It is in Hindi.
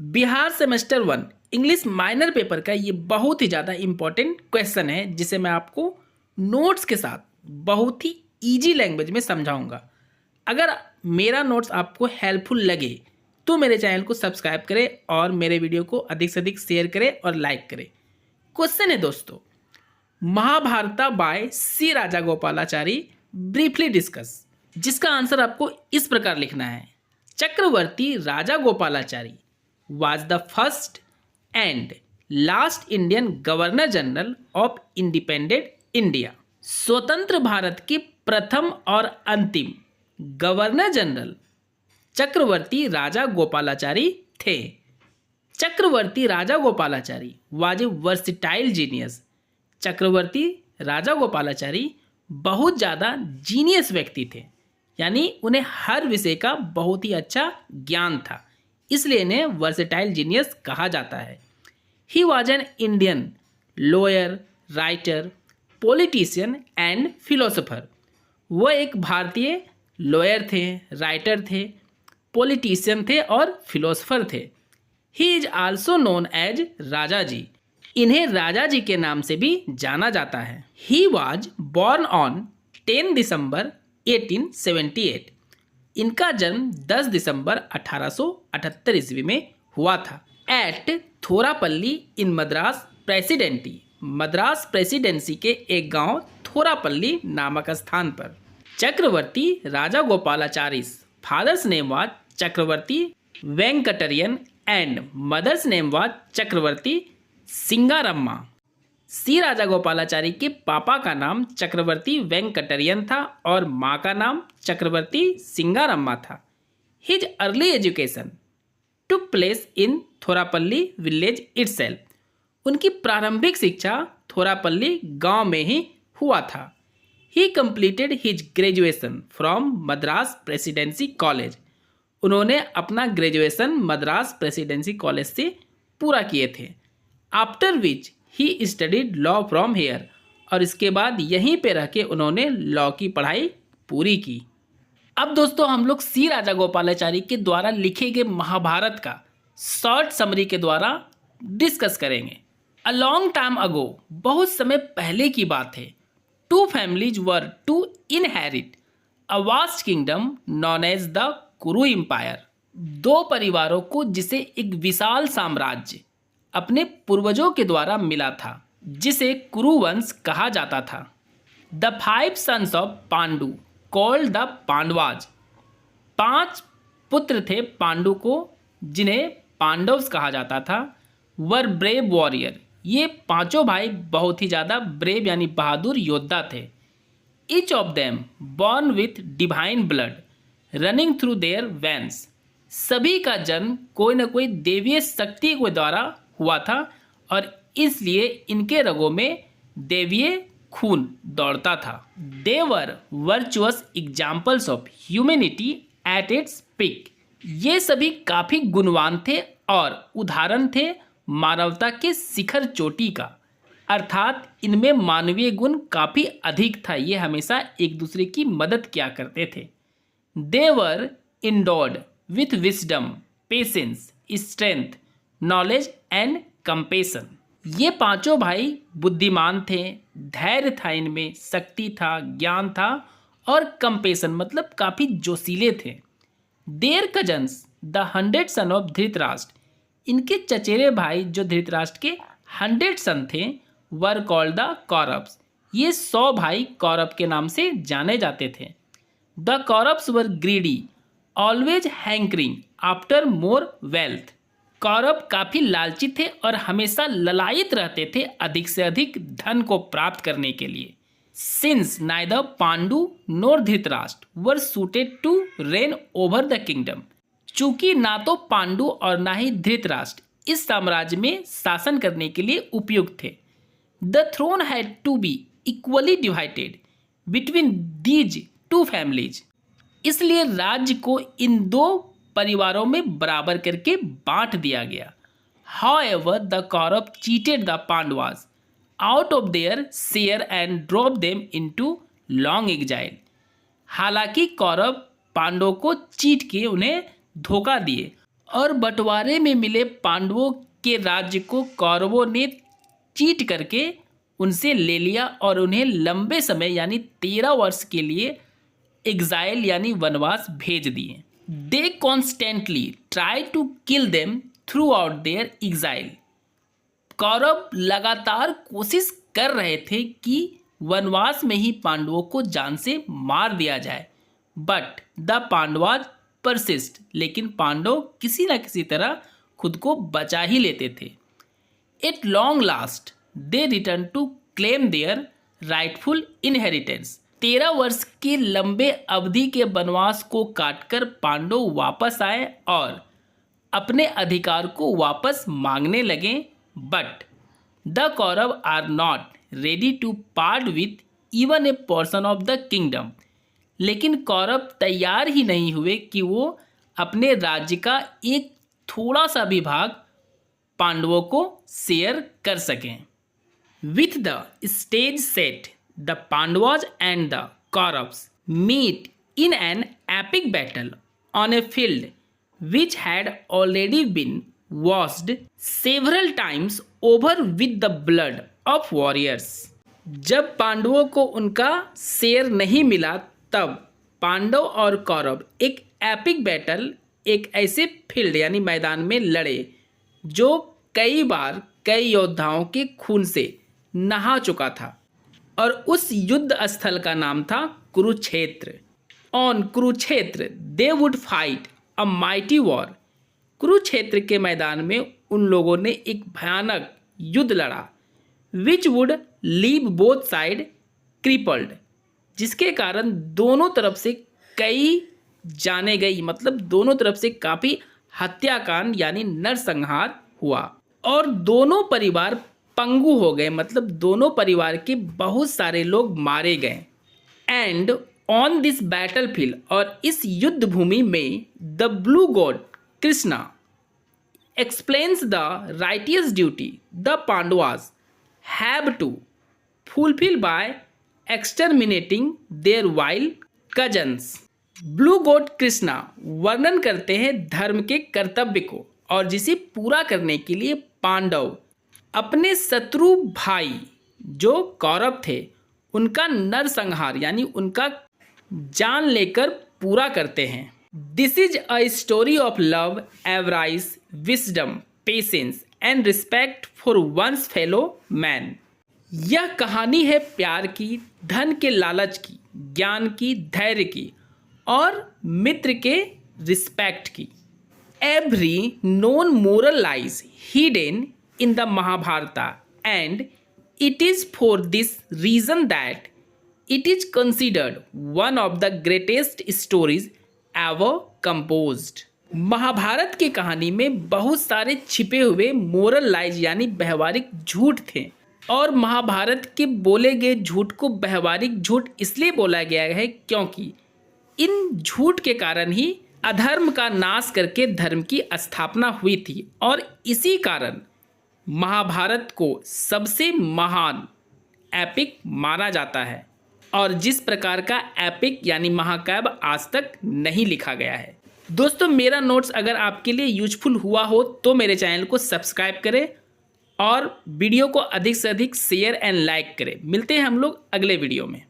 Bihar semester 1 English minor paper का ये बहुत ही ज़्यादा इम्पोर्टेंट क्वेश्चन है जिसे मैं आपको नोट्स के साथ बहुत ही इजी लैंग्वेज में समझाऊंगा। अगर मेरा नोट्स आपको हेल्पफुल लगे तो मेरे चैनल को सब्सक्राइब करें और मेरे वीडियो को अधिक से अधिक शेयर करें और लाइक करें। क्वेश्चन है दोस्तों, महाभारता बाय सी राजा गोपालाचारी ब्रीफली डिस्कस, जिसका आंसर आपको इस प्रकार लिखना है। चक्रवर्ती Raja Gopalachari was the first and last Indian Governor General of Independent India। स्वतंत्र भारत के प्रथम और अंतिम गवर्नर जनरल चक्रवर्ती राजा गोपालाचारी थे। Chakravarti Raja Gopalachari was a versatile genius. Chakravarti Raja Gopalachari बहुत ज़्यादा जीनियस व्यक्ति थे, यानी उन्हें हर विषय का बहुत ही अच्छा ज्ञान था, इसलिए इन्हें वर्सेटाइल जीनियस कहा जाता है। He was an Indian lawyer, writer, politician and philosopher. वह एक भारतीय लॉयर थे, राइटर थे, पॉलिटिशियन थे और फिलोसोफर थे। He is also known as Raja ji. इन्हें राजा जी के नाम से भी जाना जाता है। ही वॉज बॉर्न ऑन 10 दिसंबर 1878। इनका जन्म 10 दिसंबर 1878 ईस्वी में हुआ था। At Thorapalli in Madras presidency, Madras presidency के एक गांव थोरापल्ली नामक स्थान पर। Chakravarti Raja Gopalachari's father's name was Chakravarti Venkataryan and mother's name was Chakravarti Singaramma. C Raja Gopalachari के पापा का नाम चक्रवर्ती वेंकटरियन था और माँ का नाम चक्रवर्ती सिंगारम्मा था। His early education took place in Thorapalli village itself. उनकी प्रारंभिक शिक्षा थोरापल्ली गांव में ही हुआ था। He completed his graduation from Madras presidency college. उन्होंने अपना ग्रेजुएशन मद्रास प्रेसिडेंसी कॉलेज से पूरा किए थे। After which he studied law from here, और इसके बाद यहीं पे रह के उन्होंने लॉ की पढ़ाई पूरी की। अब दोस्तों हम लोग सी राजा गोपालाचारी के द्वारा लिखे गए महाभारत का शॉर्ट समरी के द्वारा डिस्कस करेंगे। अ लॉन्ग टाइम अगो, बहुत समय पहले की बात है, two families were to inherit a vast kingdom known as the Kuru empire. दो परिवारों को जिसे एक विशाल साम्राज्य अपने पूर्वजों के द्वारा मिला था, जिसे कुरु वंश कहा जाता था। The 5 sons of Pandu called the Pandavas. 5 पुत्र थे पांडु को, जिन्हें पांडव्स कहा जाता था। वर ब्रेव वॉरियर, ये पांचों भाई बहुत ही ज़्यादा ब्रेव यानी बहादुर योद्धा थे। Each of them born with divine blood running through their veins. सभी का जन्म कोई न कोई देवीय शक्ति के द्वारा हुआ था और इसलिए इनके रगों में देवीय खून दौड़ता था। They were virtuous examples of humanity at its peak. ये सभी काफ़ी गुणवान थे और उदाहरण थे मानवता के शिखर चोटी का, अर्थात इनमें मानवीय गुण काफ़ी अधिक था। ये हमेशा एक दूसरे की मदद किया करते थे। They were endowed with wisdom, patience, strength, knowledge and compassion. ये पांचों भाई बुद्धिमान थे, धैर्य था इनमें, शक्ति था, ज्ञान था और कंपेशन मतलब काफ़ी जोशीले थे। Their cousins the 100 son of Dhritarashtra. इनके चचेरे भाई जो धृतराष्ट्र के 100 सन थे वर कॉल्ड द कौरव्स। ये 100 भाई कौरव के नाम से जाने जाते थे। The Kauravas were greedy, always hankering after more wealth. Kaurava काफ़ी लालची थे और हमेशा ललायित रहते थे अधिक से अधिक धन को प्राप्त करने के लिए। Since neither Pandu nor Dhritarashtra were suited to reign over the kingdom. चूंकि ना तो पांडु और ना ही धृतराष्ट्र इस साम्राज्य में शासन करने के लिए उपयुक्त थे। The throne had to be equally divided between these two families. इसलिए राज्य को इन दो परिवारों में बराबर करके बांट दिया गया। However the Kaurava cheated the Pandavas out of their share and drop them into long exile. हालांकि कौरव पांडवों को चीट के उन्हें धोखा दिए और बंटवारे में मिले पांडवों के राज्य को कौरवों ने चीट करके उनसे ले लिया और उन्हें लंबे समय यानी 13 वर्ष के लिए एग्जाइल यानी वनवास भेज दिए। They constantly try to kill them throughout their exile. Kaurava लगातार कोशिश कर रहे थे कि वनवास में ही पांडवों को जान से मार दिया जाए, बट द पांडवाज परसिस्ट, लेकिन पांडव किसी न किसी तरह खुद को बचा ही लेते थे। At long last they return to claim their rightful inheritance. 13 वर्ष के लंबे अवधि के वनवास को काटकर पांडव वापस आए और अपने अधिकार को वापस मांगने लगे, but the Kaurava are not ready to part with even a portion of the kingdom. लेकिन कौरव तैयार ही नहीं हुए कि वो अपने राज्य का एक थोड़ा सा भी भाग पांडवों को शेयर कर सकें। With the stage set, the Pandavas and the Kauravas meet in an epic battle on a field which had already been washed several times over with the blood of warriors। जब पांडवों को उनका शेर नहीं मिला तब पांडव और कौरव एक एपिक बैटल, एक ऐसे फील्ड यानी मैदान में लड़े जो कई बार कई योद्धाओं के खून से नहा चुका था, और उस युद्ध स्थल का नाम था Kurukshetra. On Kurukshetra they would fight a mighty war. Kurukshetra के मैदान में उन लोगों ने एक भयानक युद्ध लड़ा, which would leave both side crippled, जिसके कारण दोनों तरफ से कई जाने गई, मतलब दोनों तरफ से काफ़ी हत्याकांड यानी नरसंहार हुआ और दोनों परिवार पंगु हो गए, मतलब दोनों परिवार के बहुत सारे लोग मारे गए। And on this battle field, और इस युद्ध भूमि में the blue god Krishna explains the righteous duty the Pandavas have to fulfil by exterminating their wild cousins. Blue god Krishna वर्णन करते हैं धर्म के कर्तव्य को, और जिसे पूरा करने के लिए पांडव अपने शत्रु भाई जो कौरव थे उनका नरसंहार यानी उनका जान लेकर पूरा करते हैं। This is a story of love, avarice, wisdom, patience and respect for one's fellow man. यह कहानी है प्यार की, धन के लालच की, ज्ञान की, धैर्य की और मित्र के रिस्पेक्ट की। Every known moral lies hidden in the Mahabharata, and it is for this reason that it is considered one of the greatest stories ever composed। Mahabharata की कहानी में बहुत सारे छिपे हुए मोरल लाइज यानी व्यवहारिक झूठ थे, और महाभारत के बोले गए झूठ को व्यवहारिक झूठ इसलिए बोला गया है क्योंकि इन झूठ के कारण ही अधर्म का नाश करके धर्म की स्थापना हुई थी, और इसी कारण महाभारत को सबसे महान एपिक माना जाता है, और जिस प्रकार का एपिक यानी महाकाव्य आज तक नहीं लिखा गया है। दोस्तों, मेरा नोट्स अगर आपके लिए यूजफुल हुआ हो तो मेरे चैनल को सब्सक्राइब करें और वीडियो को अधिक से अधिक शेयर एंड लाइक करें। मिलते हैं हम लोग अगले वीडियो में।